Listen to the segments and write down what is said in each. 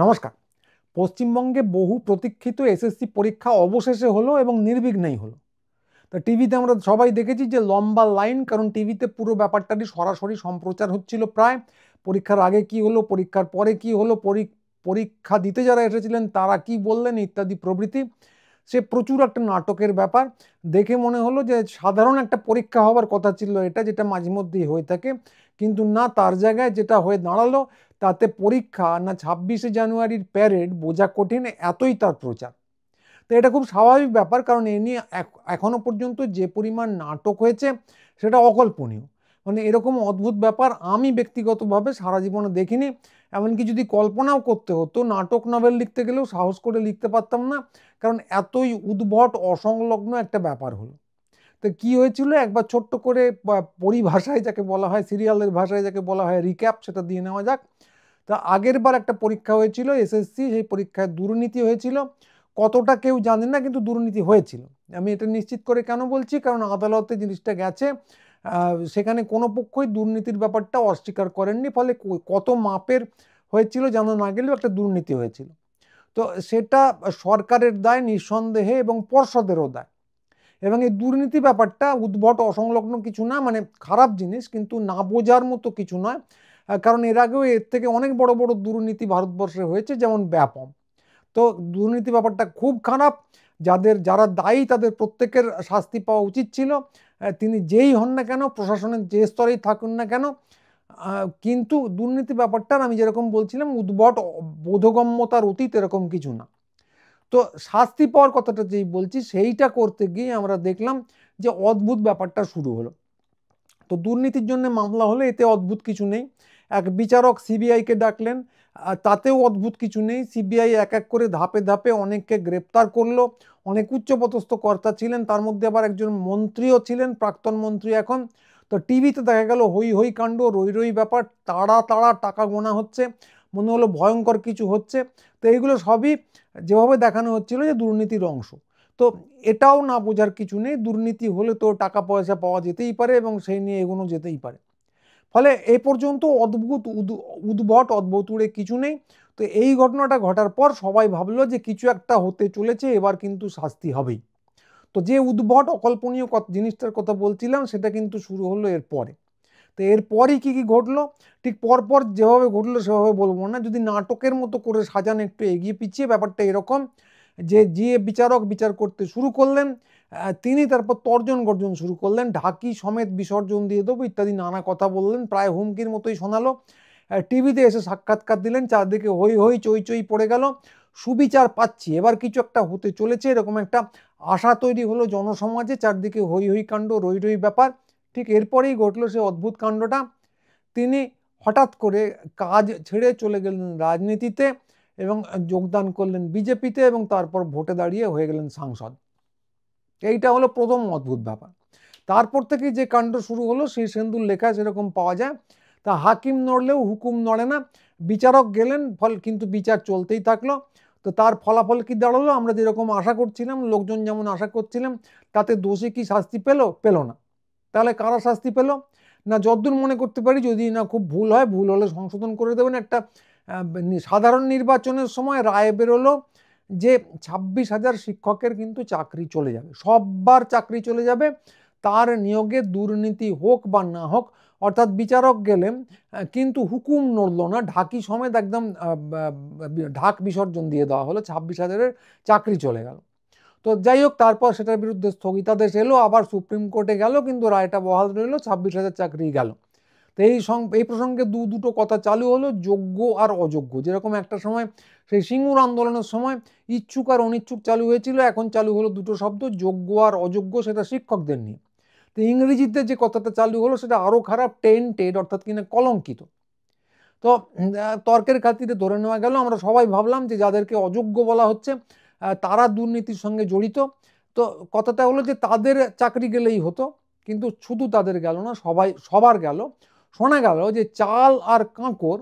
নমস্কার। পশ্চিমবঙ্গে বহু প্রতীক্ষিত এসএসসি পরীক্ষা অবশেষে হলো এবং নির্বিঘ্নেই হলো। তা টিভিতে আমরা সবাই দেখেছি যে লম্বা লাইন, কারণ টিভিতে পুরো ব্যাপারটারই সরাসরি সম্প্রচার হচ্ছিল। প্রায় পরীক্ষার আগে কি হলো, পরীক্ষার পরে কি হলো, পরীক্ষা দিতে যারা এসেছিলেন তারা কি বললেন ইত্যাদি প্রভৃতি। সে প্রচুর একটা নাটকের ব্যাপার। দেখে মনে হলো যে সাধারণ একটা পরীক্ষা হওয়ার কথা ছিল এটা, যেটা মাঝে মধ্যেই হয়ে থাকে, কিন্তু না, তার জায়গায় যেটা হয়ে দাঁড়ালো তাতে পরীক্ষা না 26শে জানুয়ারির প্যারেড বোঝা কঠিন, এতই তার প্রচার। তো এটা খুব স্বাভাবিক ব্যাপার, কারণ এ নিয়ে এখনো পর্যন্ত যে পরিমাণ নাটক হয়েছে সেটা অকল্পনীয়। মানে এরকম অদ্ভুত ব্যাপার আমি ব্যক্তিগতভাবে সারা জীবনে দেখিনি। এমনকি যদি কল্পনাও করতে হতো, নাটক নভেল লিখতে গেলেও সাহস করে লিখতে পারতাম না, কারণ এতই উদ্ভট অসংলগ্ন একটা ব্যাপার হলো। তো কি হয়েছিল একবার ছোট্ট করে পরিভাষায় যাকে বলা হয়, সিরিয়ালের ভাষায় যাকে বলা হয় রিক্যাপ, সেটা দিয়ে নেওয়া যাক। তা আগের বার একটা পরীক্ষা হয়েছিল এসএসসি, সেই পরীক্ষায় দুর্নীতি হয়েছিল। কতটা কেউ জানেন না, কিন্তু দুর্নীতি হয়েছিল। আমি এটা নিশ্চিত করে কেন বলছি, কারণ আদালতে জিনিসটা গেছে, সেখানে কোনো পক্ষই দুর্নীতির ব্যাপারটা অস্বীকার করেননি। ফলে কত মাপের হয়েছিল জানা না গেলেও একটা দুর্নীতি হয়েছিল। তো সেটা সরকারের দায় নিঃসন্দেহে, এবং পর্ষদেরও দায়। এবং এই দুর্নীতি ব্যাপারটা উদ্ভট অসংলগ্ন কিছু না, মানে খারাপ জিনিস, কিন্তু না বোঝার মতো কিছু নয়। কারণ এর আগেও এর থেকে অনেক বড় বড় দুর্নীতি ভারতবর্ষে হয়েছে, যেমন ব্যাপম। তো দুর্নীতি ব্যাপারটা খুব খারাপ। যারা দায়ী তাদের প্রত্যেকের শাস্তি পাওয়া উচিত ছিল, তিনি যেই হন না কেন, প্রশাসনের যে স্তরেই থাকুন না কেন। কিন্তু দুর্নীতি ব্যাপারটার আমি যেরকম বলছিলাম উদ্ভট বোধগম্যতার অতীত, এরকম কিছু না। তো শাস্তি পাওয়ার কথাটা যেই বলছি, সেইটা করতে গিয়ে আমরা দেখলাম যে অদ্ভুত ব্যাপারটা শুরু হলো। তো দুর্নীতির জন্য মামলা হলে এতে অদ্ভুত কিছু নেই। এক বিচারক সিবিআইকে ডাকলেন, তাতেও অদ্ভুত কিছু নেই। সিবিআই এক এক করে ধাপে ধাপে অনেককে গ্রেপ্তার করলো। অনেক উচ্চপদস্থ কর্তা ছিলেন, তার মধ্যে আবার একজন মন্ত্রীও ছিলেন, প্রাক্তন মন্ত্রী এখন। তো টিভিতে দেখা গেল হই হই কাণ্ড, রই রই ব্যাপার, তাড়া তাড়া টাকা গোনা হচ্ছে, মনে হলো ভয়ঙ্কর কিছু হচ্ছে। তো এইগুলো সবই যেভাবে দেখানো হচ্ছিল যে দুর্নীতির অংশ। তো এটাও না বোঝার কিছু নেই, দুর্নীতি হলে তো টাকা পয়সা পাওয়া যেতেই পারে এবং সেই নিয়ে এগোনো যেতেই পারে। ফলে এই পর্যন্ত উদ্ভট অদ্ভুতুড়ে কিছু নেই। তো এই ঘটনাটা ঘটার পর সবাই ভাবলো যে কিছু একটা হতে চলেছে, এবার কিন্তু শাস্তি হবেই। তো যে উদ্ভট অকল্পনীয় জিনিসটার কথা বলছিলাম সেটা কিন্তু শুরু হলো এরপরে। তো এরপরই কি কি ঘটলো, ঠিক পরপর যেভাবে ঘটলো সেভাবে বলবো না, যদি নাটকের মতো করে সাজানো একটু এগিয়ে পিছিয়ে ব্যাপারটা এরকম যে বিচারক বিচার করতে শুরু করলেন, তিনি তারপর তর্জন গর্জন শুরু করলেন, ঢাকি সমেত বিসর্জন দিয়ে দেবো ইত্যাদি নানা কথা বললেন, প্রায় হুমকির মতোই শোনালো। টিভিতে এসে সাক্ষাৎকার দিলেন, চারদিকে হই হই চই চই পড়ে গেল, সুবিচার পাচ্ছি, এবার কিছু একটা হতে চলেছে, এরকম একটা আশা তৈরি হলো জনসমাজে, চারদিকে হই হই কাণ্ড, রই রই ব্যাপার। ঠিক এরপরেই ঘটলো সে অদ্ভুত কাণ্ডটা। তিনি হঠাৎ করে কাজ ছেড়ে চলে গেলেন রাজনীতিতে এবং যোগদান করলেন বিজেপিতে, এবং তারপর ভোটে দাঁড়িয়ে হয়ে গেলেন সাংসদ। এইটা হলো প্রথম অদ্ভুত ব্যাপার। তারপর থেকে যে কাণ্ড শুরু হলো সেই সেন্দুর লেখা সেরকম পাওয়া যায়। তা হাকিম নড়লেও হুকুম নড়ে না, বিচারক গেলেন, কিন্তু বিচার চলতেই থাকলো। তো তার ফলাফল কি দাঁড়ালো, আমরা যেরকম আশা করছিলাম, লোকজন যেমন আশা করছিলাম, তাতে দোষী কি শাস্তি পেল না। তাহলে কারা শাস্তি পেল না, যতদূর মনে করতে পারি, যদি না খুব ভুল হয়, ভুল হলে সংশোধন করে দেবেন, একটা সাধারণ নির্বাচনের সময় রায় বেরোলো যে 26,000 শিক্ষকের কিন্তু চাকরি চলে যাবে, সববার চাকরি চলে যাবে, তার নিয়োগে দুর্নীতি হোক বা না হোক। অর্থাৎ বিচারক গেলেন, কিন্তু হুকুম নড়ল না, ঢাকি সমেত একদম ঢাক বিসর্জন দিয়ে দেওয়া হলো, 26,000-এর চাকরি চলে গেল। তো যাই হোক, তারপর সেটার বিরুদ্ধে স্থগিতাদেশ এলো, আবার সুপ্রিম কোর্টে গেল, কিন্তু রায়টা বহাল রইল, 26,000 চাকরি গেল। তো এই প্রসঙ্গে দুটো কথা চালু হলো, যোগ্য আর অযোগ্য। যেরকম একটা সময় সেই সিঙ্গুর আন্দোলনের সময় ইচ্ছুক আর অনিচ্ছুক চালু হয়েছিল, এখন চালু হলো দুটো শব্দ, যোগ্য আর অযোগ্য, সেটা শিক্ষকদের নিয়ে। তো ইংরেজিতে যে কথাটা চালু হলো সেটা আরো খারাপ, টেন্টেড, অর্থাৎ কিনা কলঙ্কিত। তো তর্কের খাতিরে ধরে নেওয়া গেল, আমরা সবাই ভাবলাম যে যাদেরকে অযোগ্য বলা হচ্ছে তারা দুর্নীতির সঙ্গে জড়িত। তো কথাটা হলো যে তাদের চাকরি গেলেই হতো, কিন্তু শুধু তাদের গেল না, সবার গেল। শোনা গেল যে চাল আর কাঁকর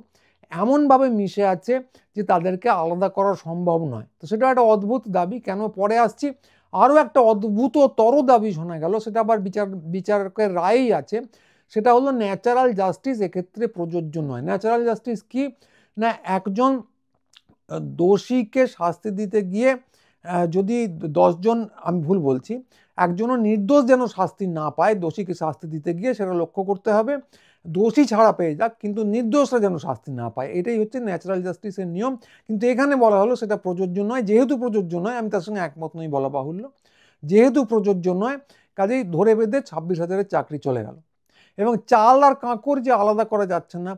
এমনভাবে মিশে আছে যে তাদেরকে আলাদা করা সম্ভব নয়। তো সেটা একটা অদ্ভুত দাবি, কেন পরে আসছি। আরও একটা অদ্ভুততর দাবি শোনা গেল, সেটা আবার বিচারকের রায়েই আছে। সেটা হলো ন্যাচারাল জাস্টিস এক্ষেত্রে প্রযোজ্য নয়। ন্যাচারাল জাস্টিস কি না, একজন দোষীকে শাস্তি দিতে গিয়ে যদি 10 জন, আমি ভুল বলছি, একজনও নির্দোষ যেন শাস্তি না পায়, দোষীকে শাস্তি দিতে গিয়ে সেটা লক্ষ্য করতে হবে। দোষী ছাড়া পেয়ে যাক, কিন্তু নির্দোষরা যেন শাস্তি না পায়, এটাই হচ্ছে ন্যাচারাল জাস্টিসের নিয়ম। কিন্তু এখানে বলা হলো সেটা প্রযোজ্য নয়। যেহেতু প্রযোজ্য নয়, আমি তার সঙ্গে একমত নই বলা বাহুল্য, যেহেতু প্রযোজ্য নয় কাজেই ধরে বেঁধে 26,000-এর চাকরি চলে গেল। এবং চাল আর কাঁকর যে আলাদা করা যাচ্ছে না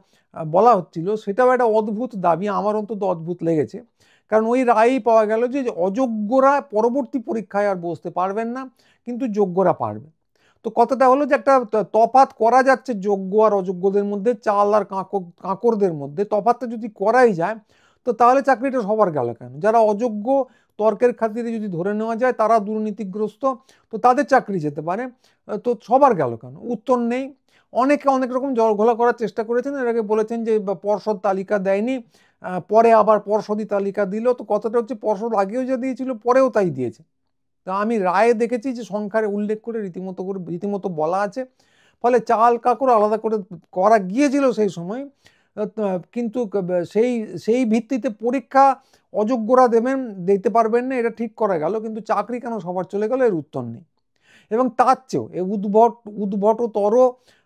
বলা হচ্ছিল, সেটাও একটা অদ্ভুত দাবি, আমার অন্তত অদ্ভুত লেগেছে। কারণ ওই রায়ই পাওয়া গেল যে অযোগ্যরা পরবর্তী পরীক্ষায় আর বসতে পারবেন না, কিন্তু যোগ্যরা পারবে। তো কথাটা হলো যে একটা তফাৎ করা যাচ্ছে যোগ্য আর অযোগ্যদের মধ্যে, চাল আর কাঁকরদের মধ্যে তফাৎটা যদি করাই যায়, তো তাহলে চাকরিটা সবার গেল কেন? যারা অযোগ্য তর্কের খাতিরে যদি ধরে নেওয়া যায় তারা দুর্নীতিগ্রস্ত, তো তাদের চাকরি যেতে পারে, তো সবার গেল কেন? উত্তর নেই। অনেকে অনেক রকম জলঘোলা করার চেষ্টা করেছেন, এর আগে বলেছেন যে পর্ষদ তালিকা দেয়নি, পরে আবার পর্ষদই তালিকা দিল। তো কথাটা হচ্ছে পর্ষদ আগেও যা দিয়েছিল পরেও তাই দিয়েছে। তা আমি রায়ে দেখেছি যে সংখ্যার উল্লেখ করে রীতিমতো বলা আছে। ফলে চাল কাকর আলাদা করে করা গিয়েছিল সেই সময়, কিন্তু সেই সেই ভিত্তিতে পরীক্ষা অযোগ্যরা দিতে পারবেন না, এটা ঠিক করা গেল, কিন্তু চাকরি কেন সবার চলে গেল এর উত্তর নেই। এবং তার চেয়েও এই উদ্ভটতর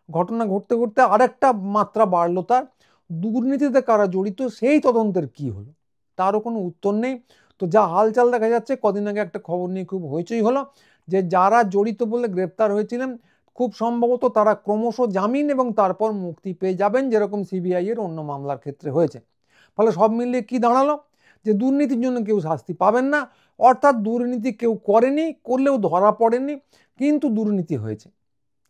ঘটনা ঘটতে ঘটতে আরেকটা মাত্রা বাড়লো তার, দুর্নীতিতে কারা জড়িত সেই তদন্তের কি হলো তারও কোনো উত্তর নেই। তো যা হালচাল দেখা যাচ্ছে, কদিন আগে একটা খবর নিয়ে খুব হইচই হলো যে যারা জড়িত বলে গ্রেপ্তার হয়েছিলেন খুব সম্ভবত তারা ক্রমশ জামিন এবং তারপর মুক্তি পেয়ে যাবেন, যেরকম সিবিআই এর অন্য মামলার ক্ষেত্রে হয়েছে। ফলে সব মিলিয়ে কি দাঁড়ালো, যে দুর্নীতির জন্য কেউ শাস্তি পাবেন না, অর্থাৎ দুর্নীতি কেউ করেনি, করলেও ধরা পড়েনি, কিন্তু দুর্নীতি হয়েছে।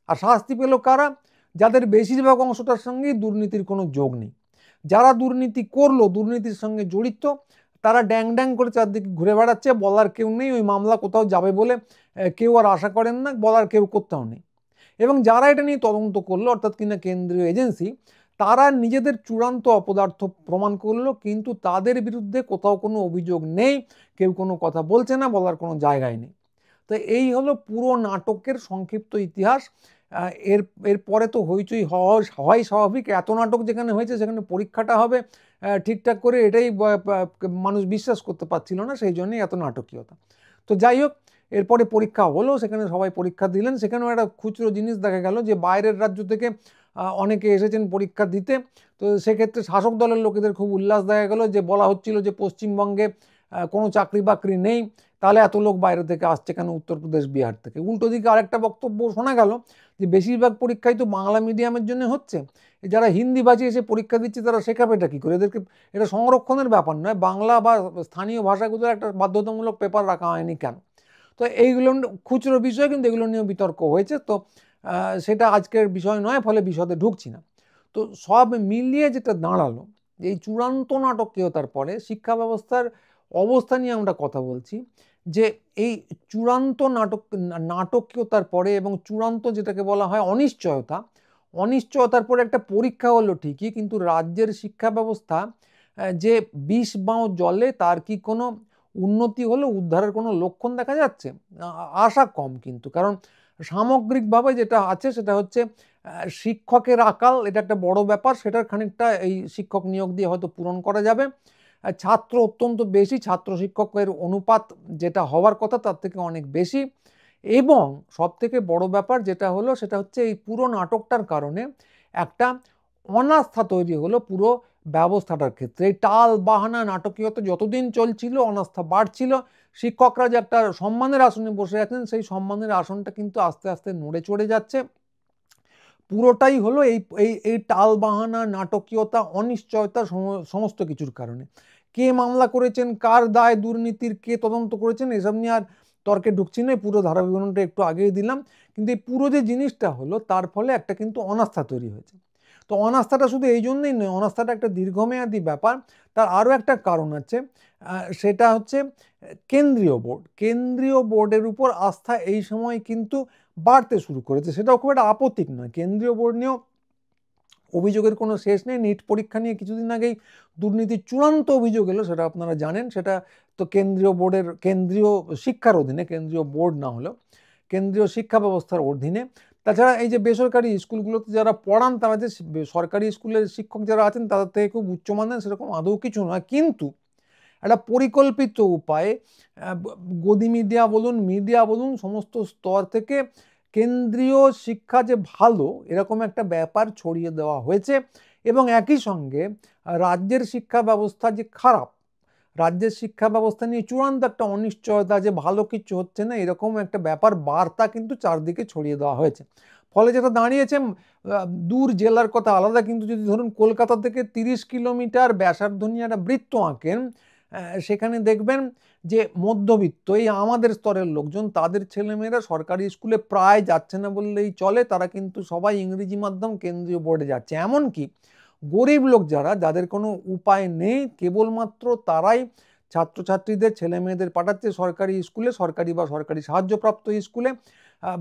আর শাস্তি পেল কারা? যাদের বেশিরভাগ অংশটার সঙ্গে দুর্নীতির কোনো যোগ নেই। যারা দুর্নীতি করলো, দুর্নীতির সঙ্গে জড়িত, তারা ড্যাং ড্যাং করে চারদিকে ঘুরে বেড়াচ্ছে, বলার কেউ নেই, ওই মামলা কোথাও যাবে বলে কেউ আর আশা করেন না, বলার কেউ কোথাও নেই। এবং যারা এটা নিয়ে তদন্ত করলো, অর্থাৎ কিনা কেন্দ্রীয় এজেন্সি, তারা নিজেদের চূড়ান্ত অপদার্থ প্রমাণ করলো, কিন্তু তাদের বিরুদ্ধে কোথাও কোনো অভিযোগ নেই, কেউ কোনো কথা বলছে না, বলার কোনো জায়গায় নেই। তো এই হলো পুরো নাটকের সংক্ষিপ্ত ইতিহাস। এরপরে তো হইচই হওয়াই স্বাভাবিক, এত নাটক যেখানে হয়েছে সেখানে পরীক্ষাটা হবে ঠিকঠাক করে, এটাই মানুষ বিশ্বাস করতে পারছিল না, সেই জন্যই এত নাটকীয়তা। তো যাই হোক, এরপরে পরীক্ষা হলো, সেখানে সবাই পরীক্ষা দিলেন। সেখানেও একটা খুচরো জিনিস দেখা গেল যে বাইরের রাজ্য থেকে অনেকে এসেছেন পরীক্ষা দিতে। তো সেক্ষেত্রে শাসক দলের লোকেদের খুব উল্লাস দেখা গেল, যে বলা হচ্ছিল যে পশ্চিমবঙ্গে কোনো চাকরি বাকরি নেই, তাহলে এত লোক বাইরে থেকে আসছে কেন, উত্তরপ্রদেশ বিহার থেকে। উল্টো দিকে আরেকটা বক্তব্য শোনা গেল যে বেশিরভাগ পরীক্ষাই তো বাংলা মিডিয়ামের জন্য হচ্ছে, যারা হিন্দিভাষী এসে পরীক্ষা দিচ্ছে তারা শেখাবেটা কী করে? এদেরকে, এটা সংরক্ষণের ব্যাপার নয়, বাংলা বা স্থানীয় ভাষাগুলোর একটা বাধ্যতামূলক পেপার রাখা হয়নি কেন? তো এইগুলো খুচরো বিষয়, কিন্তু এগুলো নিয়েও বিতর্ক হয়েছে। তো সেটা আজকের বিষয় নয়, ফলে বিশদে ঢুকছি না। তো সব মিলিয়ে যেটা দাঁড়ালো, এই চূড়ান্ত নাটকীয়তার পরে শিক্ষা ব্যবস্থার অবস্থা নিয়ে আমরা কথা বলছি, যে এই চূড়ান্ত নাটকীয়তার পরে এবং চূড়ান্ত যেটাকে বলা হয় অনিশ্চয়তার পরে একটা পরীক্ষা হলো ঠিকই, কিন্তু রাজ্যের শিক্ষা ব্যবস্থা যে বিষ বাঁও জলে, তার কি কোনো উন্নতি হলো, উদ্ধারের কোনো লক্ষণ দেখা যাচ্ছে? আশা কম। কিন্তু কারণ সামগ্রিকভাবে যেটা আছে সেটা হচ্ছে শিক্ষকের আকাল, এটা একটা বড় ব্যাপার, সেটার খানিকটা এই শিক্ষক নিয়োগ দিয়ে হয়তো পূরণ করা যাবে। ছাত্র অত্যন্ত বেশি, ছাত্র শিক্ষকের অনুপাত যেটা হওয়ার কথা তার থেকে অনেক বেশি। এবং সব থেকে বড় ব্যাপার যেটা হলো সেটা হচ্ছে এই পুরো নাটকটার কারণে একটা অনাস্থা তৈরি হলো পুরো ব্যবস্থাটার ক্ষেত্রে। এই টাল বাহানা নাটকীয়তা যতদিন চলছিল, অনাস্থা বাড়ছিল। শিক্ষকরা যে একটা সম্মানের আসনে বসে আছেন, সেই সম্মানের আসনটা কিন্তু আস্তে আস্তে নড়ে চড়ে যাচ্ছে। পুরোটাই হলো এই এই এই টাল বাহানা, নাটকীয়তা, অনিশ্চয়তা, সমস্ত কিছুর কারণে। কে মামলা করেছেন, কার দায় দুর্নীতির, কে তদন্ত করেছেন, এসব নিয়ে আর তর্কে ঢুকছি না, পুরো ধারাবিবরণটা একটু আগেই দিলাম। কিন্তু এই পুরো যে জিনিসটা হলো, তার ফলে একটা কিন্তু অনাস্থা তৈরি হয়েছে। তো অনাস্থাটা শুধু এই জন্যই নয়, অনাস্থাটা একটা দীর্ঘমেয়াদী ব্যাপার। তার আরও একটা কারণ আছে, সেটা হচ্ছে কেন্দ্রীয় বোর্ডের উপর আস্থা এই সময় কিন্তু বাড়তে শুরু করেছে। সেটাও খুব একটা আপত্তিক নয়। কেন্দ্রীয় বোর্ড নিয়েও অভিযোগের কোনো শেষ নেই। নিট পরীক্ষা নিয়ে কিছুদিন আগেই দুর্নীতির চূড়ান্ত অভিযোগ এলো, সেটা আপনারা জানেন। সেটা তো কেন্দ্রীয় শিক্ষার অধীনে, কেন্দ্রীয় বোর্ড না হলেও কেন্দ্রীয় শিক্ষা ব্যবস্থার অধীনে। তাছাড়া এই যে বেসরকারি স্কুলগুলোতে যারা পড়ান, তারা যে সরকারি স্কুলের শিক্ষক যারা আছেন তাদের থেকে খুব উচ্চমানের সেরকম আদৌ কিছু নয়। কিন্তু একটা পরিকল্পিত উপায়ে গদি মিডিয়া বলুন সমস্ত স্তর থেকে কেন্দ্রীয় শিক্ষা যে ভালো এরকম একটা ব্যাপার ছড়িয়ে দেওয়া হয়েছে, এবং একই সঙ্গে রাজ্যের শিক্ষা ব্যবস্থা যে খারাপ, রাজ্যের শিক্ষা ব্যবস্থা নিয়ে চূড়ান্ত একটা অনিশ্চয়তা যে ভালো কিছু হচ্ছে না, এরকম একটা ব্যাপার বার্তা কিন্তু চারদিকে ছড়িয়ে দেওয়া হয়েছে। ফলে যেটা দাঁড়িয়েছে, দূর জেলার কথা আলাদা, কিন্তু যদি ধরুন কলকাতা থেকে 30 কিলোমিটার ব্যাসার্ধ নিয়ে একটা বৃত্ত আঁকেন, সেখানে দেখবেন যে মধ্যবিত্ত এই আমাদের স্তরের লোকজন, তাদের ছেলেমেয়েরা সরকারি স্কুলে প্রায় যাচ্ছে না বললেই চলে, তারা কিন্তু সবাই ইংরেজি মাধ্যম কেন্দ্রীয় বোর্ডে যাচ্ছে। এমনকি গরিব লোক যাদের কোনো উপায় নেই, কেবলমাত্র তারাই ছাত্রছাত্রীদের ছেলেমেয়েদের পাঠাচ্ছে সরকারি স্কুলে, সরকারি বা সরকারি সাহায্যপ্রাপ্ত স্কুলে।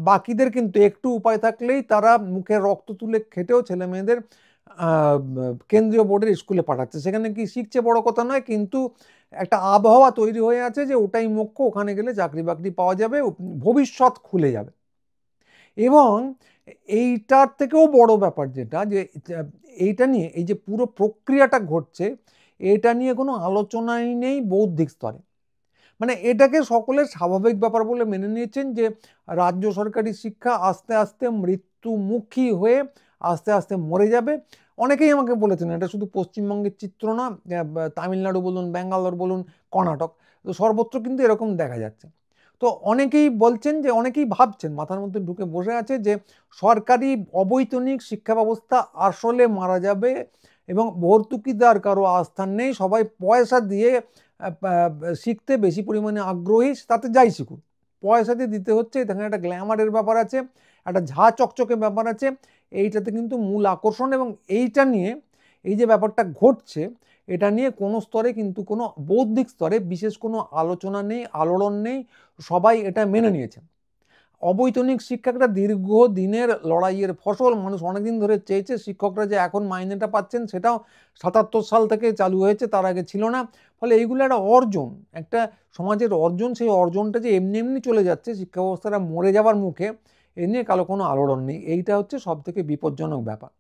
বাকিদের কিন্তু একটু উপায় থাকলেই তারা মুখে রক্ত তুলে খেটেও ছেলেমেয়েদের কেন্দ্রীয় বোর্ডের স্কুলে পাঠাচ্ছে। সেখানে কি শিখছে বড় কথা নয়, কিন্তু একটা আবহাওয়া তৈরি হয়ে আছে যে ওটাই মুখ্য, ওখানে গেলে চাকরি বাকরি পাওয়া যাবে, ভবিষ্যৎ খুলে যাবে। এবং এইটার থেকেও বড় ব্যাপার যেটা, যে এইটা নিয়ে এই যে পুরো প্রক্রিয়াটা ঘটছে, এটা নিয়ে কোনো আলোচনাই নেই বৌদ্ধিক স্তরে। মানে এটাকে সকলের স্বাভাবিক ব্যাপার বলে মেনে নিয়েছেন যে রাজ্য সরকারি শিক্ষা আস্তে আস্তে মৃত্যুমুখী হয়ে আস্তে আস্তে মরে যাবে। অনেকেই আমাকে বলেছেন এটা শুধু পশ্চিমবঙ্গের চিত্র না, তামিলনাড়ু বলুন, ব্যাঙ্গালোর বলুন, কর্ণাটক, তো সর্বত্র কিন্তু এরকম দেখা যাচ্ছে। তো অনেকেই বলছেন যে, অনেকেই ভাবছেন, মাথার মধ্যে ঢুকে বসে আছে যে সরকারি অবৈতনিক শিক্ষা ব্যবস্থা আসলে মারা যাবে এবং ভর্তুকিদার কারো আস্থান নেই, সবাই পয়সা দিয়ে শিখতে বেশি পরিমাণে আগ্রহী, তাতে যাই শিখুন, পয়সা দিয়ে দিতে হচ্ছে, এখানে একটা গ্ল্যামারের ব্যাপার আছে, একটা ঝা চকচকে ব্যাপার আছে, এইটাতে কিন্তু মূল আকর্ষণ। এবং এইটা নিয়ে এই যে ব্যাপারটা ঘটছে, এটা নিয়ে কোনো স্তরে কিন্তু কোনো বৌদ্ধিক স্তরে বিশেষ কোনো আলোচনা নেই, আলোড়ন নেই, সবাই এটা মেনে নিয়েছেন। অবৈতনিক শিক্ষা একটা দীর্ঘদিনের লড়াইয়ের ফসল, মানুষ অনেকদিন ধরে চেয়েছে। শিক্ষকরা যে এখন মাইনেটা পাচ্ছেন সেটাও 77 সাল থেকে চালু হয়েছে, তার আগে ছিল না। ফলে এইগুলো একটা অর্জন, একটা সমাজের অর্জন, সেই অর্জনটা যে এমনি এমনি চলে যাচ্ছে, শিক্ষা ব্যবস্থাটা মরে যাওয়ার মুখে, এ নিয়ে কারো কোনো আলোড়ন নেই। এইটা হচ্ছে সব থেকে বিপজ্জনক ব্যাপার।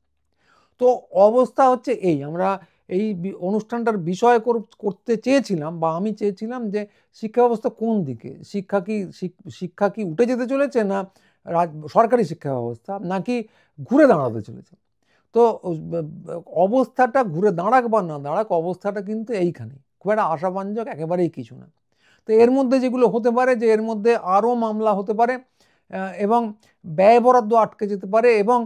তো অবস্থা হচ্ছে এই, আমরা এই অনুষ্ঠানটার বিষয় করতে চেয়েছিলাম, বা আমি চেয়েছিলাম যে শিক্ষা ব্যবস্থা কোন দিকে, শিক্ষা কি উঠে যেতে চলেছে, না সরকারি শিক্ষা ব্যবস্থা নাকি ঘুরে দাঁড়াতে চলেছে। তো অবস্থাটা ঘুরে দাঁড়াক বা না দাঁড়াক, অবস্থাটা কিন্তু এইখানে খুব একটা আশাব্যঞ্জক একেবারেই কিছু না। তো এর মধ্যে যেগুলো হতে পারে, যে এর মধ্যে আরও মামলা হতে পারে এবং ব্যয় বরাদ্দ আটকে যেতে পারে, এবং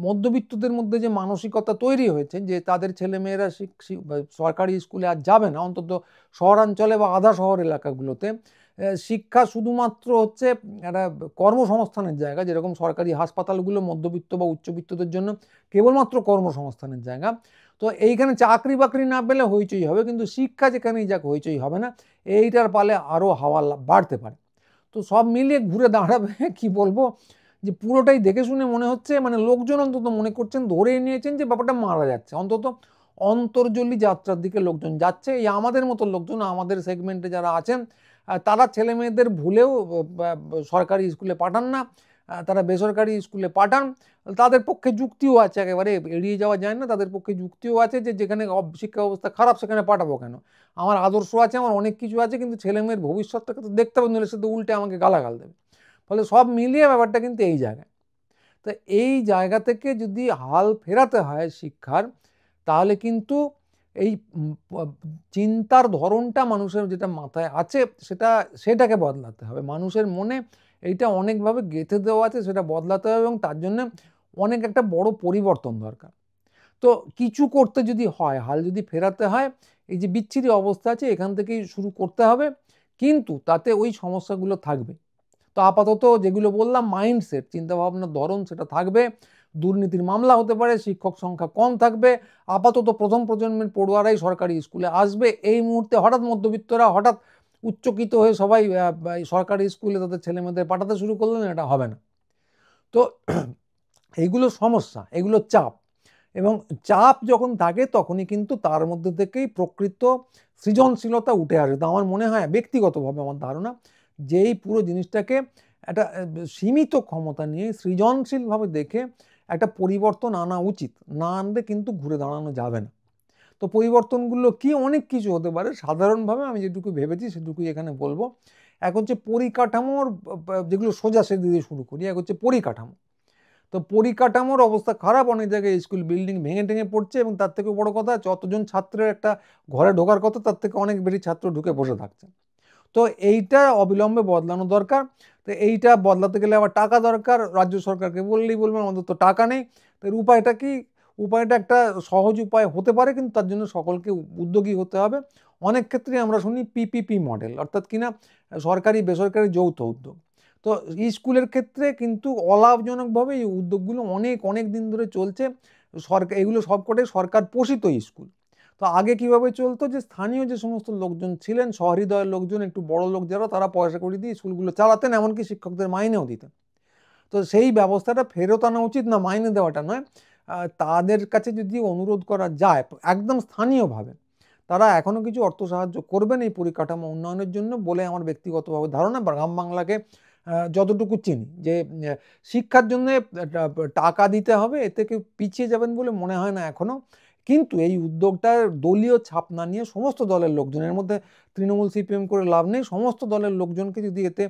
মধ্যবিত্তদের মধ্যে যে মানসিকতা তৈরি হয়েছে যে তাদের ছেলেমেয়েরা সরকারি স্কুলে আর যাবে না, অন্তত শহরাঞ্চলে বা আধা শহর এলাকাগুলোতে শিক্ষা শুধুমাত্র হচ্ছে একটা কর্মসংস্থানের জায়গা, যেরকম সরকারি হাসপাতালগুলো মধ্যবিত্ত বা উচ্চবিত্তদের জন্য কেবলমাত্র কর্মসংস্থানের জায়গা। তো এইখানে চাকরি বাকরি না পেলে হইচই হবে, কিন্তু শিক্ষা যেখানেই যাক হইচই হবে না, এইটার পালে আরও হাওয়া বাড়তে পারে। তো সব মিলিয়ে ঘুরে দাঁড়াবে কি বলবো, যে পুরোটাই দেখে শুনে মনে হচ্ছে, মানে লোকজন অন্তত মনে করছেন, ধরেই নিয়েছেন যে ব্যাপারটা মারা যাচ্ছে, অন্তত অন্তর্জলি যাত্রার দিকে লোকজন যাচ্ছে। এই আমাদের মতো লোকজন, আমাদের সেগমেন্টে যারা আছেন, তারা ছেলে মেয়েদের ভুলেও সরকারি স্কুলে পাঠান না, তারা বেসরকারি স্কুলে পাঠান। তাদের পক্ষে যুক্তিও আছে, একেবারে এড়িয়ে যাওয়া যায় না, তাদের পক্ষে যুক্তিও আছে যে যেখানে শিক্ষা ব্যবস্থা খারাপ সেখানে পাঠাবো কেন, আমার আদর্শ আছে, আমার অনেক কিছু আছে, কিন্তু ছেলে মেয়ের ভবিষ্যৎটাকে তো দেখতে হবে, নইলে সে তো উল্টে আমাকে গালাগাল দেবে। ফলে সব মিলিয়ে ব্যাপারটা কিন্তু এই জায়গায়। তো এই জায়গা থেকে যদি হাল ফেরাতে হয় শিক্ষার, তাহলে কিন্তু এই চিন্তার ধরনটা মানুষের যেটা মাথায় আছে সেটাকে বদলাতে হবে। মানুষের মনে এইটা অনেকভাবে গেঁথে দেওয়া আছে, সেটা বদলাতে হবে, এবং তার জন্য অনেক একটা বড় পরিবর্তন দরকার। তো কিছু করতে যদি হয়, হাল যদি ফেরাতে হয়, এই যে বিচ্ছিরি অবস্থা আছে এখান থেকেই শুরু করতে হবে, কিন্তু তাতে ওই সমস্যাগুলো থাকবে। তো আপাতত যেগুলো বললাম, মাইন্ডসেট, চিন্তাভাবনার ধরন, সেটা থাকবে। দুর্নীতির মামলা হতে পারে, শিক্ষক সংখ্যা কম থাকবে, আপাতত প্রথম প্রজন্মের পড়ুয়ারাই সরকারি স্কুলে আসবে। এই মুহূর্তে হঠাৎ মধ্যবিত্তরা হঠাৎ উচ্চকিত হয়ে সবাই সরকারি স্কুলে তাদের ছেলেমেয়েদের পাঠাতে শুরু করলেন, এটা হবে না। তো এইগুলো সমস্যা, এগুলো চাপ, এবং চাপ যখন থাকে তখনই কিন্তু তার মধ্যে থেকেই প্রকৃত সৃজনশীলতা উঠে আসে। তো আমার মনে হয়, ব্যক্তিগতভাবে আমার ধারণা, যে এই পুরো জিনিসটাকে একটা সীমিত ক্ষমতা নিয়ে সৃজনশীলভাবে দেখে একটা পরিবর্তন আনা উচিত, না আনলে কিন্তু ঘুরে দাঁড়ানো যাবে না। তো পরিবর্তনগুলো কি, অনেক কিছু হতে পারে। সাধারণভাবে আমি যেটুকু ভেবেছি সেটুকুই এখানে বলবো। এক হচ্ছে পরিকাঠামোর, যেগুলো সোজা সেদিকে দিয়ে শুরু করি। এক হচ্ছে পরিকাঠামো। তো পরিকাঠামোর অবস্থা খারাপ, অনেক জায়গায় স্কুল বিল্ডিং ভেঙে টেঙে পড়ছে, এবং তার থেকে বড় কথা যতজন ছাত্রের একটা ঘরে ঢোকার কথা তার থেকে অনেক বেশি ছাত্র ঢুকে বসে থাকছে। তো এইটা অবিলম্বে বদলানো দরকার। তো এইটা বদলাতে গেলে আবার টাকা দরকার। রাজ্য সরকারকে বললেই বলবেন আমাদের তো টাকা নেই। তো এর উপায়টা কি? উপায়টা একটা সহজ উপায় হতে পারে, কিন্তু তার জন্য সকলকে উদ্যোগী হতে হবে। অনেক ক্ষেত্রে আমরা শুনি পিপিপি মডেল, অর্থাৎ কিনা সরকারি বেসরকারি যৌথ উদ্যোগ। তো স্কুলের ক্ষেত্রে কিন্তু অলাভজনকভাবে এই উদ্যোগগুলো অনেক অনেক দিন ধরে চলছে। সরকার এগুলো সবকটাই সরকার পোষিত স্কুল। তো আগে কিভাবে চলতো, যে স্থানীয় যে সমস্ত লোকজন ছিলেন, সহৃদয়ের লোকজন, একটু বড় লোক যারা, তারা পয়সা করে দিয়ে স্কুলগুলো চালাতেন, এমনকি শিক্ষকদের মাইনেও দিতেন। তো সেই ব্যবস্থাটা ফেরত আনা উচিত, না মাইনে দেওয়াটা নয়। তাদের কাছে যদি অনুরোধ করা যায় একদম স্থানীয়ভাবে, তারা এখনো কিছু অর্থ সাহায্য করবেন এই পরিকাঠামো উন্নয়নের জন্য বলে আমার ব্যক্তিগতভাবে ধারণা। গ্রাম বাংলাকে যতটুকু চিনি, যে শিক্ষার জন্য টাকা দিতে হবে, এতে কেউ পিছিয়ে যাবেন বলে মনে হয় না এখনো। কিন্তু এই উদ্যোগটার দলীয় ছাপ না নিয়ে সমস্ত দলের লোকজনের মধ্যে, তৃণমূল সিপিএম করে লাভ নেই, সমস্ত দলের লোকজনকে যদি এতে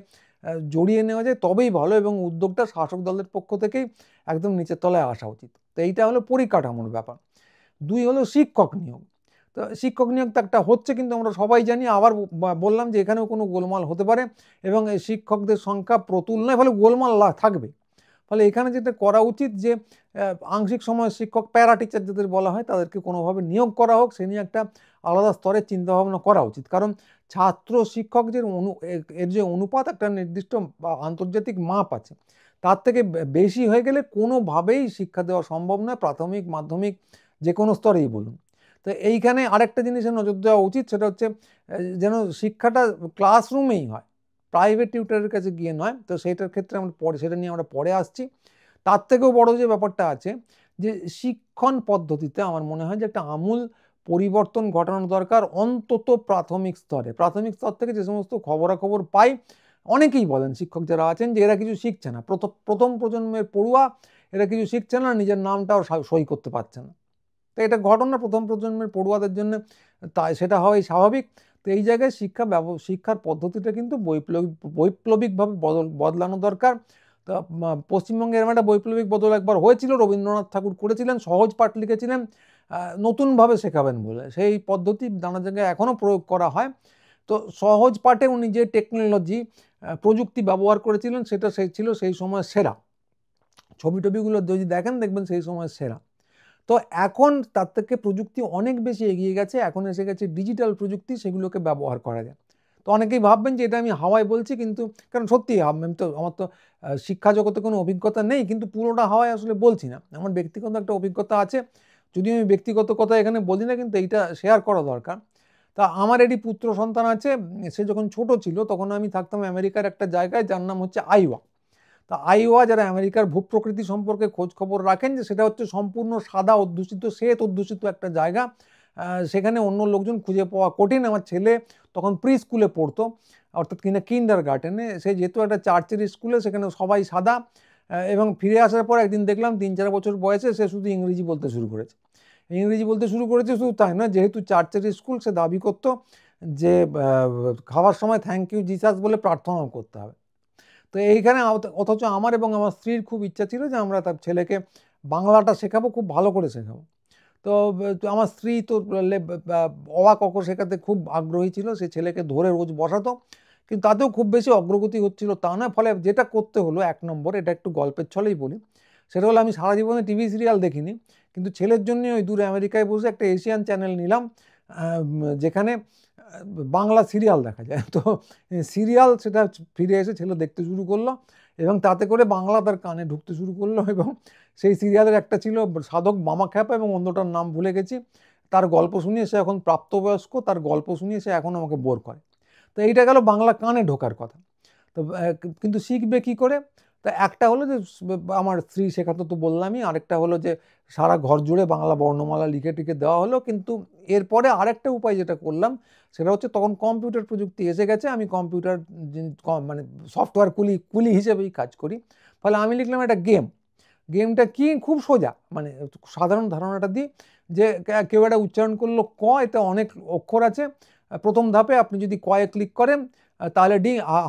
জড়িয়ে নেওয়া যায় তবেই ভালো, এবং উদ্যোগটা শাসক দলের পক্ষ থেকেই একদম নিচের তলায় আসা উচিত। তো এইটা হলো পরিকাঠামোর ব্যাপার। দুই হলো শিক্ষক নিয়োগ। তো শিক্ষক নিয়োগ তো একটা হচ্ছে, কিন্তু আমরা সবাই জানি, আবার বললাম যে এখানেও কোনো গোলমাল হতে পারে, এবং এই শিক্ষকদের সংখ্যা প্রতুল নয়, ফলে গোলমাল থাকবে। ফলে এখানে যেটা করা উচিত, যে আংশিক সময় শিক্ষক, প্যারা টিচার যাদের বলা হয়, তাদেরকে কোনোভাবে নিয়োগ করা হোক, সে নিয়ে একটা আলাদা স্তরের চিন্তাভাবনা করা উচিত। কারণ ছাত্র শিক্ষক যে এর যে অনুপাত, একটা নির্দিষ্ট আন্তর্জাতিক মাপ আছে, তার থেকে বেশি হয়ে গেলে কোনোভাবেই শিক্ষা দেওয়া সম্ভব নয়, প্রাথমিক মাধ্যমিক যে কোনো স্তরেই বলুন। তো এইখানে আরেকটা জিনিসের নজর দেওয়া উচিত, সেটা হচ্ছে যেন শিক্ষাটা ক্লাসরুমেই হয়, প্রাইভেট টিউটরের কাছে গিয়ে নয়। তো সেইটার ক্ষেত্রে আমরা পরে, সেটা নিয়ে আমরা পরে আসছি। তার থেকেও বড় যে ব্যাপারটা আছে, যে শিক্ষণ পদ্ধতিতে আমার মনে হয় যে একটা আমূল পরিবর্তন ঘটানো দরকার, অন্তত প্রাথমিক স্তরে। প্রাথমিক স্তর থেকে যে সমস্ত খবরাখবর পাই, অনেকেই বলেন শিক্ষক যারা আছেন যে এরা কিছু শিখছে না, প্রথম প্রজন্মের পড়ুয়া, এরা কিছু শিখছে না, নিজের নামটাও সই করতে পারছে না। তো এটা ঘটনা প্রথম প্রজন্মের পড়ুয়াদের জন্য, তাই সেটা হওয়াই স্বাভাবিক। তো এই জায়গায় শিক্ষার পদ্ধতিটা কিন্তু বৈপ্লবিকভাবে বদলানো দরকার। তা পশ্চিমবঙ্গে এরকম একটা বৈপ্লবিক বদল একবার হয়েছিল, রবীন্দ্রনাথ ঠাকুর করেছিলেন, সহজ পাঠ লিখেছিলেন নতুনভাবে শেখাবেন বলে। সেই পদ্ধতি নানা জায়গায় এখনও প্রয়োগ করা হয়। তো সহজ পাঠে উনি যে টেকনোলজি, প্রযুক্তি ব্যবহার করেছিলেন, সেটা ছিল সেই সময় সেরা। ছবিগুলো যদি দেখেন দেখবেন সেই সময় সেরা। তো এখন তার থেকে প্রযুক্তি অনেক বেশি এগিয়ে গেছে, এখন এসে গেছে ডিজিটাল প্রযুক্তি, সেগুলোকে ব্যবহার করা যায়। তো অনেকেই ভাববেন যে এটা আমি হাওয়ায় বলছি, কিন্তু কারণ সত্যি আমি তো, আমার তো শিক্ষা জগতে কোনো অভিজ্ঞতা নেই, কিন্তু পুরোটা হাওয়ায় আসলে বলছি না, আমার ব্যক্তিগত একটা অভিজ্ঞতা আছে। যদিও আমি ব্যক্তিগত কথা এখানে বলি না, কিন্তু এইটা শেয়ার করা দরকার। তা আমার একটি পুত্র সন্তান আছে, সে যখন ছোট ছিল তখন আমি থাকতাম আমেরিকার একটা জায়গায়, যার নাম হচ্ছে আইওয়া। তা আইওয়া, যারা আমেরিকার ভূপ্রকৃতি সম্পর্কে খোঁজ খবর রাখেন, যে সেটা হচ্ছে সম্পূর্ণ সাদা অধ্যুষিত, শ্বেত অধ্যুষিত একটা জায়গা। সেখানে অন্য লোকজন খুঁজে পাওয়া কঠিন। আমার ছেলে তখন প্রি স্কুলে পড়তো, অর্থাৎ কিনা কিন্ডার গার্ডেনে। সে যেহেতু একটা চার্চের স্কুলে, সেখানে সবাই সাদা। এবং ফিরে আসার পর একদিন দেখলাম 3-4 বছর বয়সে সে শুধু ইংরেজি বলতে শুরু করেছে। শুধু তাই না, যেহেতু চার্চের স্কুল, সে দাবি করতো যে খাওয়ার সময় থ্যাংক ইউ জিসাস বলে প্রার্থনাও করতে হবে। তো এইখানে অথচ আমার এবং আমার স্ত্রীর খুব ইচ্ছা ছিল যে আমরা তার ছেলেকে বাংলাটা শেখাবো, খুব ভালো করে শেখাবো। তো আমার স্ত্রী তো অবাক অক শেখাতে খুব আগ্রহী ছিল, সে ছেলেকে ধরে রোজ বসাতো, কিন্তু তাতেও খুব বেশি অগ্রগতি হচ্ছিল তা নয়। ফলে যেটা করতে হলো, 1 নম্বর, এটা একটু গল্পের ছলেই বলি, সেটা হলো আমি সারা জীবনে টিভি সিরিয়াল দেখিনি, কিন্তু ছেলের জন্য ওই দূরে আমেরিকায় বসে একটা এশিয়ান চ্যানেল নিলাম, যেখানে বাংলা সিরিয়াল দেখা যায়। তো সিরিয়াল সেটা ফিরে এসে ছেলে দেখতে শুরু করলো, এবং তাতে করে বাংলা তার কানে ঢুকতে শুরু করলো। এবং সেই সিরিয়ালের একটা ছিল সাধক মামা খ্যাপা, এবং অন্যটার নাম ভুলে গেছি। তার গল্প শুনিয়ে সে এখন প্রাপ্তবয়স্ক, তার গল্প শুনিয়ে সে এখন আমাকে বোর করে। তো এইটা গেল বাংলা কানে ঢোকার কথা। তো কিন্তু শিখবে কি করে? তা একটা হলো যে আমার স্ত্রী শেখাতো, তো বললামই। আরেকটা হলো যে সারা ঘর জুড়ে বাংলা বর্ণমালা লিখে টিকে দেওয়া হলো। কিন্তু এরপরে আরেকটা উপায় যেটা করলাম, সেটা হচ্ছে তখন কম্পিউটার প্রযুক্তি এসে গেছে, আমি কম্পিউটার মানে সফটওয়্যার কুলি হিসেবেই কাজ করি। ফলে আমি লিখলাম একটা গেম, গেমটা কি খুব সোজা, মানে সাধারণ ধারণাটা দিই যে কেউ একটা উচ্চারণ করলো ক, এটা অনেক অক্ষর আছে, প্রথম ধাপে আপনি যদি কয়ে ক্লিক করেন তাহলে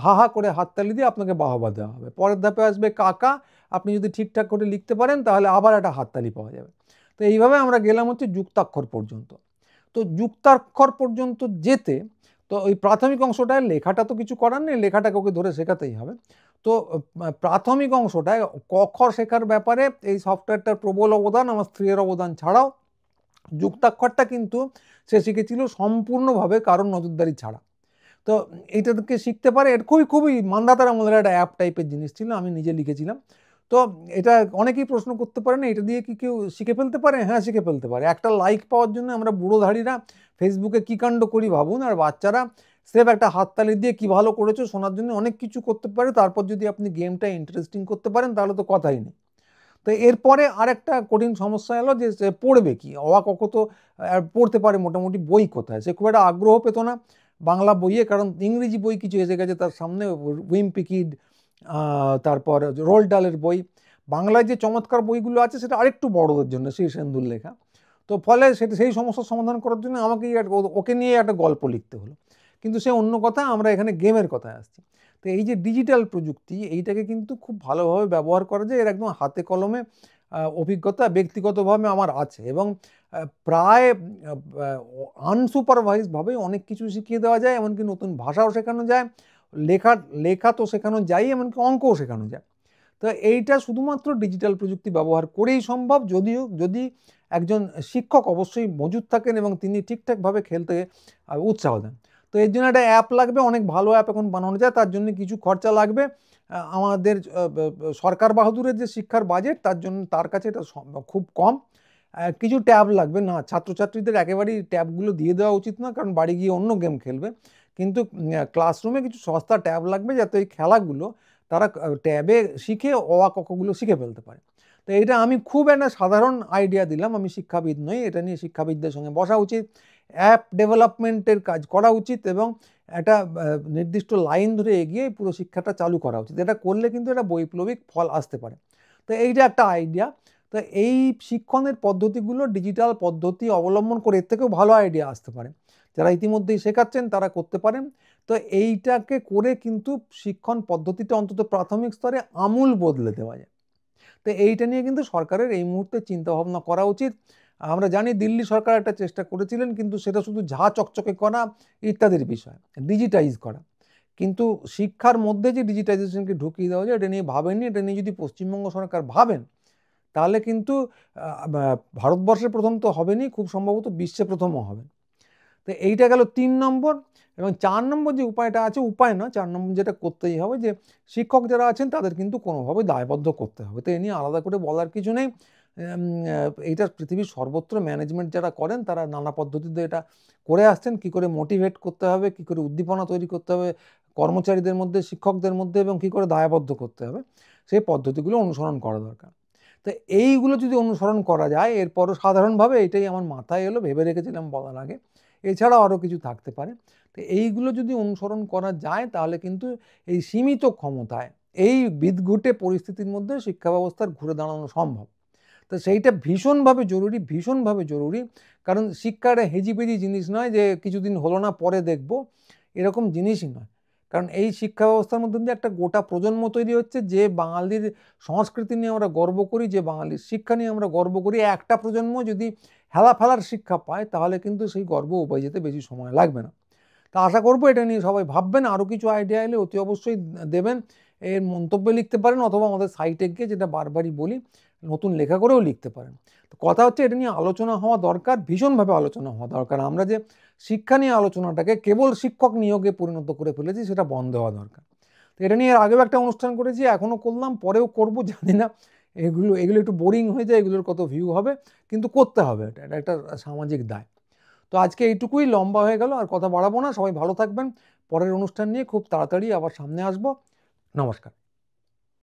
হা হা করে হাততালি দিয়ে আপনাকে বাহবা দেওয়া হবে। পরের ধাপে আসবে কাকা, আপনি যদি ঠিকঠাক করে লিখতে পারেন তাহলে আবার একটা হাততালি পাওয়া যাবে। তো এইভাবে আমরা গেলাম হচ্ছে যুক্তাক্ষর পর্যন্ত। তো যুক্তাক্ষর পর্যন্ত যেতে তো ওই প্রাথমিক অংশটায় লেখাটা তো কিছু করার নেই, লেখাটাকে ওকে ধরে শেখাতেই হবে। তো প্রাথমিক অংশটায় ক খ শেখার ব্যাপারে এই সফটওয়্যারটার প্রবল অবদান, আমার স্ত্রীর অবদান ছাড়াও যুক্তাক্ষরটা কিন্তু সে শিখেছিল সম্পূর্ণভাবে কারণ নজরদারি ছাড়া। তো এইটাকে শিখতে পারে, এর খুবই মান্ধাতার আমলের একটা অ্যাপ টাইপের জিনিস ছিল, আমি নিজে লিখেছিলাম। তো এটা অনেকেই প্রশ্ন করতে পারে না এটা দিয়ে কি কেউ শিখে ফেলতে পারে? হ্যাঁ, শিখে ফেলতে পারে। একটা লাইক পাওয়ার জন্য আমরা বুড়োধারীরা ফেসবুকে কী কাণ্ড করি ভাবুন, আর বাচ্চারা স্রেফ একটা হাততালি দিয়ে কি ভালো করেছো শোনার জন্য অনেক কিছু করতে পারে। তারপর যদি আপনি গেমটা ইন্টারেস্টিং করতে পারেন তাহলে তো কথাই নেই। তো এরপরে আরেকটা কঠিন সমস্যা এলো যে সে পড়বে কি, অ ক খ তো পড়তে পারে মোটামুটি, বই কোথায়? সে খুব একটা আগ্রহ পেত না বাংলা বইয়ে, কারণ ইংরেজি বই কিছু এসে গেছে তার সামনে, উইম্পি কিড, তারপর রোল্ড ডালের বই। বাংলায় যে চমৎকার বইগুলো আছে সেটা আরেকটু বড়দের জন্য, সেই সেন্দুর লেখা। তো ফলে সেটা সেই সমস্যার সমাধান করার জন্য আমাকেই ওকে নিয়ে একটা গল্প লিখতে হলো। কিন্তু সে অন্য কথা, আমরা এখানে গেমের কথায় আসছি। তো এই যে ডিজিটাল প্রযুক্তি, এইটাকে কিন্তু খুব ভালোভাবে ব্যবহার করা যায়, এর একদম হাতে কলমে অভিজ্ঞতা ব্যক্তিগতভাবে আমার আছে, এবং প্রায় আনসুপারভাইজভাবে অনেক কিছু শিখিয়ে দেওয়া যায়, এমনকি নতুন ভাষাও শেখানো যায়, লেখা তো শেখানো যায়, এমনকি অঙ্কও শেখানো যায়। তো এইটা শুধুমাত্র ডিজিটাল প্রযুক্তি ব্যবহার করেই সম্ভব, যদি একজন শিক্ষক অবশ্যই মজুদ থাকেন এবং তিনি ঠিকঠাকভাবে খেলতে উৎসাহ দেন। তো এর জন্য একটা অ্যাপ লাগবে, অনেক ভালো অ্যাপ এখন বানানো যায়, তার জন্য কিছু খরচা লাগবে। আমাদের সরকার বাহাদুরের যে শিক্ষার বাজেট, তার জন্য তার কাছে এটা খুব কম। কিছু ট্যাব লাগবে, না ছাত্রছাত্রীদের একেবারেই ট্যাবগুলো দিয়ে দেওয়া উচিত না, কারণ বাড়ি গিয়ে অন্য গেম খেলবে, কিন্তু ক্লাসরুমে কিছু সস্তা ট্যাব লাগবে যাতে ওই খেলাগুলো তারা ট্যাবে শিখে অ আ ক খ গুলো শিখে ফেলতে পারে। তো এটা আমি খুব একটা সাধারণ আইডিয়া দিলাম, আমি শিক্ষাবিদ নই, এটা নিয়ে শিক্ষাবিদদের সঙ্গে বসা উচিত, অ্যাপ ডেভেলপমেন্টের কাজ করা উচিত, এবং একটা নির্দিষ্ট লাইন ধরে এগিয়ে পুরো শিক্ষাটা চালু করা উচিত। এটা করলে কিন্তু একটা বৈপ্লবিক ফল আসতে পারে। তো এইটা একটা আইডিয়া। তো এই শিক্ষণের পদ্ধতিগুলো ডিজিটাল পদ্ধতি অবলম্বন করে এর থেকেও ভালো আইডিয়া আসতে পারে, যারা ইতিমধ্যেই শেখাচ্ছেন তারা করতে পারেন। তো এইটাকে করে কিন্তু শিক্ষণ পদ্ধতিটা অন্তত প্রাথমিক স্তরে আমূল বদলে দেওয়া যায়। তো এইটা নিয়ে কিন্তু সরকারের এই মুহূর্তে চিন্তাভাবনা করা উচিত। আমরা জানি দিল্লি সরকার একটা চেষ্টা করেছিলেন, কিন্তু সেটা শুধু ঝা চকচকে করা ইত্যাদির বিষয়, ডিজিটাইজ করা, কিন্তু শিক্ষার মধ্যে যে ডিজিটাইজেশনকে ঢুকিয়ে দেওয়া যায় এটা নিয়ে ভাবেননি। এটা নিয়ে যদি পশ্চিমবঙ্গ সরকার ভাবেন তাহলে কিন্তু ভারতবর্ষে প্রথম তো হবেনি, খুব সম্ভবত বিশ্বে প্রথমও হবে। তো এইটা গেল 3 নম্বর। এবং 4 নম্বর যে উপায়টা আছে, উপায় না, 4 নম্বর যেটা করতেই হবে, যে শিক্ষক যারা আছেন তাদের কিন্তু কোনোভাবে দায়বদ্ধ করতে হবে। তো এ নিয়ে আলাদা করে বলার কিছু নেই। এইটা পৃথিবীর সর্বত্র ম্যানেজমেন্ট যারা করেন তারা নানা পদ্ধতিতে এটা করে আসছেন, কি করে মোটিভেট করতে হবে, কি করে উদ্দীপনা তৈরি করতে হবে কর্মচারীদের মধ্যে, শিক্ষকদের মধ্যে, এবং কি করে দায়বদ্ধ করতে হবে, সেই পদ্ধতিগুলো অনুসরণ করা দরকার। তো এইগুলো যদি অনুসরণ করা যায়, এরপরও সাধারণভাবে এটাই আমার মাথায় এলো, ভেবে রেখেছিলাম বলার আগে, এছাড়াও আরও কিছু থাকতে পারে। তো এইগুলো যদি অনুসরণ করা যায় তাহলে কিন্তু এই সীমিত ক্ষমতায় এই বিদঘুটে পরিস্থিতির মধ্যে শিক্ষা ব্যবস্থার ঘুরে দাঁড়ানো সম্ভব। তো সেইটা ভীষণভাবে জরুরি, ভীষণভাবে জরুরি, কারণ শিক্ষা একটা হেজিপেজি জিনিস নয় যে কিছুদিন হলো না পরে দেখব, এরকম জিনিসই নয়। কারণ এই শিক্ষা ব্যবস্থার মধ্যে দিয়ে একটা গোটা প্রজন্ম তৈরি হচ্ছে, যে বাঙালির সংস্কৃতি নিয়ে আমরা গর্ব করি, যে বাঙালির শিক্ষা নিয়ে আমরা গর্ব করি, একটা প্রজন্ম যদি হেলাফেলার শিক্ষা পায় তাহলে কিন্তু সেই গর্ব উপায় যেতে বেশি সময় লাগবে না। তা আশা করবো এটা নিয়ে সবাই ভাববেন, আরও কিছু আইডিয়া এলে অতি অবশ্যই দেবেন, এর মন্তব্যে লিখতে পারেন, অথবা আমাদের সাইটে গিয়ে, যেটা বারবারই বলি, নতুন লেখা করেও লিখতে পারেন। তো কথা হচ্ছে এটা নিয়ে আলোচনা হওয়া দরকার, ভীষণভাবে আলোচনা হওয়া দরকার। আমরা যে শিক্ষা নিয়ে আলোচনাটাকে কেবল শিক্ষক নিয়োগে পরিণত করে ফেলেছি, সেটা বন্ধ হওয়া দরকার। তো এটা নিয়ে আগেও একটা অনুষ্ঠান করেছি, এখনও করলাম, পরেও করব, জানি না এগুলো একটু বোরিং হয়ে যায়, এগুলোর কত ভিউ হবে, কিন্তু করতে হবে, এটা একটা সামাজিক দায়। তো আজকে এইটুকুই, লম্বা হয়ে গেল, আর কথা বাড়াবো না। সবাই ভালো থাকবেন, পরের অনুষ্ঠান নিয়ে খুব তাড়াতাড়ি আবার সামনে আসবো। নমস্কার।